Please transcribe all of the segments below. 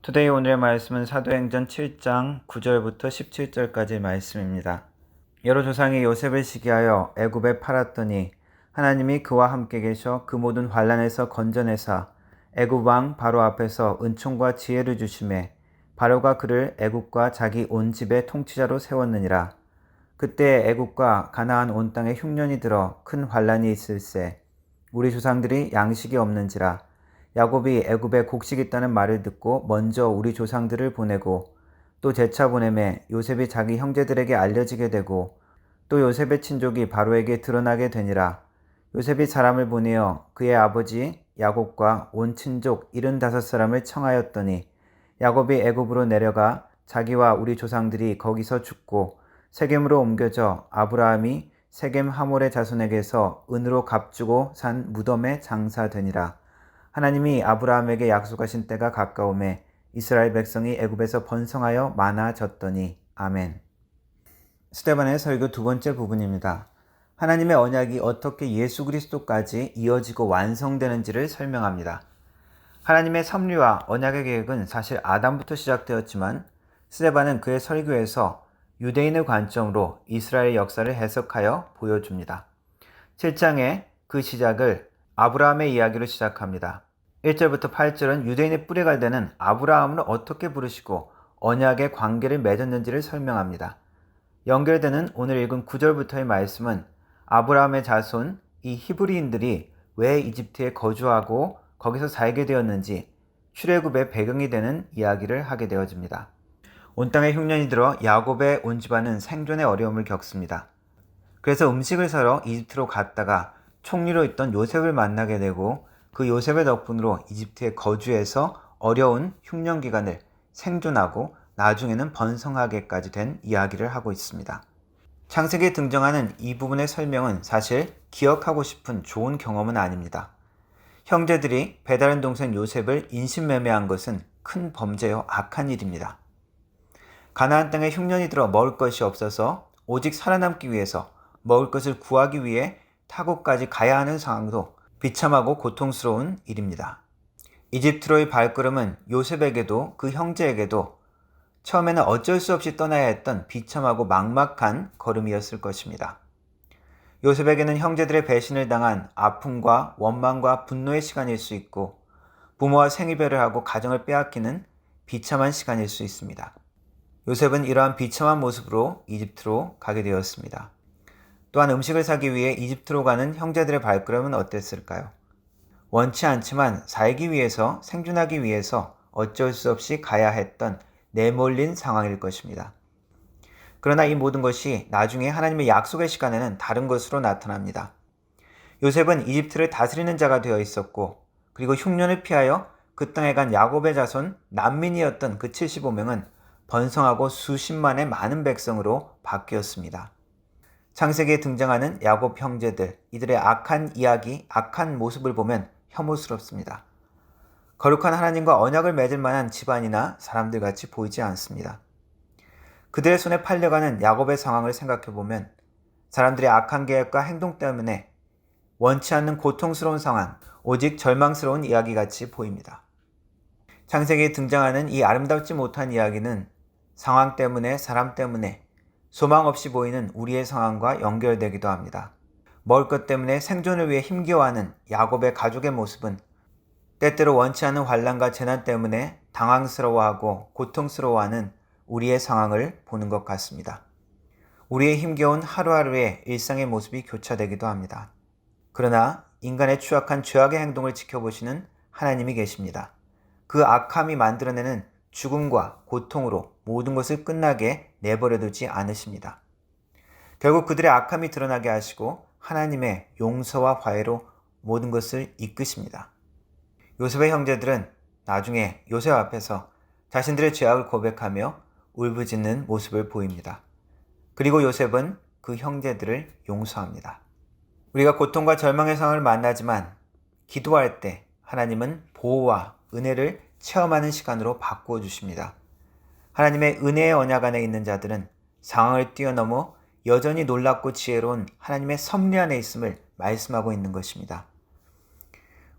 투데이 오늘의 말씀은 사도행전 7장 9절부터 17절까지 말씀입니다. 여러 조상이 요셉을 시기하여 애굽에 팔았더니 하나님이 그와 함께 계셔 그 모든 환난에서 건져내사 애굽 왕 바로 앞에서 은총과 지혜를 주심에 바로가 그를 애굽과 자기 온 집의 통치자로 세웠느니라. 그때 애굽과 가나안 온 땅에 흉년이 들어 큰 환난이 있을세. 우리 조상들이 양식이 없는지라. 야곱이 애굽에 곡식 있다는 말을 듣고 먼저 우리 조상들을 보내고 또 재차 보내매 요셉이 자기 형제들에게 알려지게 되고 또 요셉의 친족이 바로에게 드러나게 되니라. 요셉이 사람을 보내어 그의 아버지 야곱과 온 친족 75사람을 청하였더니 야곱이 애굽으로 내려가 자기와 우리 조상들이 거기서 죽고 세겜으로 옮겨져 아브라함이 세겜 하몰의 자손에게서 은으로 값주고 산 무덤에 장사되니라. 하나님이 아브라함에게 약속하신 때가 가까우매 이스라엘 백성이 애굽에서 번성하여 많아졌더니. 아멘. 스데반의 설교 두 번째 부분입니다. 하나님의 언약이 어떻게 예수 그리스도까지 이어지고 완성되는지를 설명합니다. 하나님의 섭리와 언약의 계획은 사실 아담부터 시작되었지만 스데반은 그의 설교에서 유대인의 관점으로 이스라엘 역사를 해석하여 보여줍니다. 7장의 그 시작을 아브라함의 이야기로 시작합니다. 1절부터 8절은 유대인의 뿌리가 되는 아브라함을 어떻게 부르시고 언약의 관계를 맺었는지를 설명합니다. 연결되는 오늘 읽은 9절부터의 말씀은 아브라함의 자손, 이 히브리인들이 왜 이집트에 거주하고 거기서 살게 되었는지 출애굽의 배경이 되는 이야기를 하게 되어집니다. 온 땅에 흉년이 들어 야곱의 온 집안은 생존의 어려움을 겪습니다. 그래서 음식을 사러 이집트로 갔다가 총리로 있던 요셉을 만나게 되고 그 요셉의 덕분으로 이집트에 거주해서 어려운 흉년 기간을 생존하고 나중에는 번성하게까지 된 이야기를 하고 있습니다. 창세기에 등장하는 이 부분의 설명은 사실 기억하고 싶은 좋은 경험은 아닙니다. 형제들이 배다른 동생 요셉을 인신매매한 것은 큰 범죄요 악한 일입니다. 가나안 땅에 흉년이 들어 먹을 것이 없어서 오직 살아남기 위해서 먹을 것을 구하기 위해 타국까지 가야 하는 상황도 비참하고 고통스러운 일입니다. 이집트로의 발걸음은 요셉에게도 그 형제에게도 처음에는 어쩔 수 없이 떠나야 했던 비참하고 막막한 걸음이었을 것입니다. 요셉에게는 형제들의 배신을 당한 아픔과 원망과 분노의 시간일 수 있고 부모와 생이별을 하고 가정을 빼앗기는 비참한 시간일 수 있습니다. 요셉은 이러한 비참한 모습으로 이집트로 가게 되었습니다. 또한 음식을 사기 위해 이집트로 가는 형제들의 발걸음은 어땠을까요? 원치 않지만 살기 위해서, 생존하기 위해서 어쩔 수 없이 가야 했던 내몰린 상황일 것입니다. 그러나 이 모든 것이 나중에 하나님의 약속의 시간에는 다른 것으로 나타납니다. 요셉은 이집트를 다스리는 자가 되어 있었고 그리고 흉년을 피하여 그 땅에 간 야곱의 자손 난민이었던 그 75명은 번성하고 수십만의 많은 백성으로 바뀌었습니다. 창세기에 등장하는 야곱 형제들, 이들의 악한 이야기, 악한 모습을 보면 혐오스럽습니다. 거룩한 하나님과 언약을 맺을 만한 집안이나 사람들 같이 보이지 않습니다. 그들의 손에 팔려가는 야곱의 상황을 생각해보면 사람들의 악한 계획과 행동 때문에 원치 않는 고통스러운 상황, 오직 절망스러운 이야기같이 보입니다. 창세기에 등장하는 이 아름답지 못한 이야기는 상황 때문에, 사람 때문에 소망 없이 보이는 우리의 상황과 연결되기도 합니다. 먹을 것 때문에 생존을 위해 힘겨워하는 야곱의 가족의 모습은 때때로 원치 않은 환난과 재난 때문에 당황스러워하고 고통스러워하는 우리의 상황을 보는 것 같습니다. 우리의 힘겨운 하루하루의 일상의 모습이 교차되기도 합니다. 그러나 인간의 추악한 죄악의 행동을 지켜보시는 하나님이 계십니다. 그 악함이 만들어내는 죽음과 고통으로 모든 것을 끝나게 내버려두지 않으십니다. 결국 그들의 악함이 드러나게 하시고 하나님의 용서와 화해로 모든 것을 이끄십니다. 요셉의 형제들은 나중에 요셉 앞에서 자신들의 죄악을 고백하며 울부짖는 모습을 보입니다. 그리고 요셉은 그 형제들을 용서합니다. 우리가 고통과 절망의 상황을 만나지만 기도할 때 하나님은 보호와 은혜를 체험하는 시간으로 바꾸어 주십니다. 하나님의 은혜의 언약 안에 있는 자들은 상황을 뛰어넘어 여전히 놀랍고 지혜로운 하나님의 섭리 안에 있음을 말씀하고 있는 것입니다.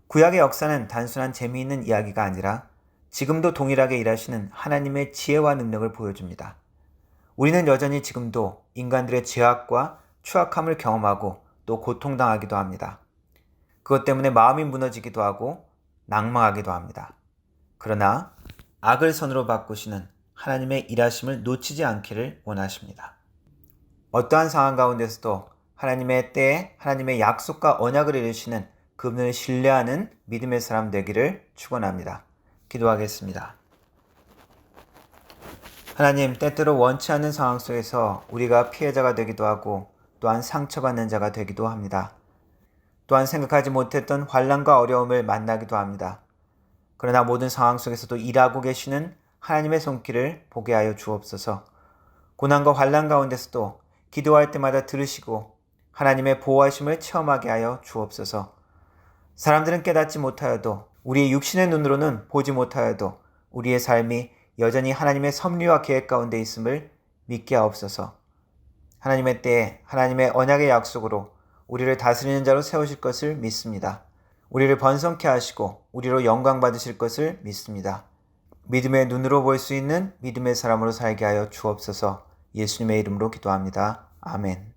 구약의 역사는 단순한 재미있는 이야기가 아니라 지금도 동일하게 일하시는 하나님의 지혜와 능력을 보여줍니다. 우리는 여전히 지금도 인간들의 죄악과 추악함을 경험하고 또 고통당하기도 합니다. 그것 때문에 마음이 무너지기도 하고 낭망하기도 합니다. 그러나 악을 선으로 바꾸시는 하나님의 일하심을 놓치지 않기를 원하십니다. 어떠한 상황 가운데서도 하나님의 때에 하나님의 약속과 언약을 이루시는 그분을 신뢰하는 믿음의 사람 되기를 축원합니다. 기도하겠습니다. 하나님, 때때로 원치 않는 상황 속에서 우리가 피해자가 되기도 하고 또한 상처받는 자가 되기도 합니다. 또한 생각하지 못했던 환난과 어려움을 만나기도 합니다. 그러나 모든 상황 속에서도 일하고 계시는 하나님의 손길을 보게 하여 주옵소서. 고난과 환난 가운데서도 기도할 때마다 들으시고 하나님의 보호하심을 체험하게 하여 주옵소서. 사람들은 깨닫지 못하여도, 우리의 육신의 눈으로는 보지 못하여도 우리의 삶이 여전히 하나님의 섭리와 계획 가운데 있음을 믿게 하옵소서. 하나님의 때에 하나님의 언약의 약속으로 우리를 다스리는 자로 세우실 것을 믿습니다. 우리를 번성케 하시고 우리로 영광 받으실 것을 믿습니다. 믿음의 눈으로 볼 수 있는 믿음의 사람으로 살게 하여 주옵소서. 예수님의 이름으로 기도합니다. 아멘.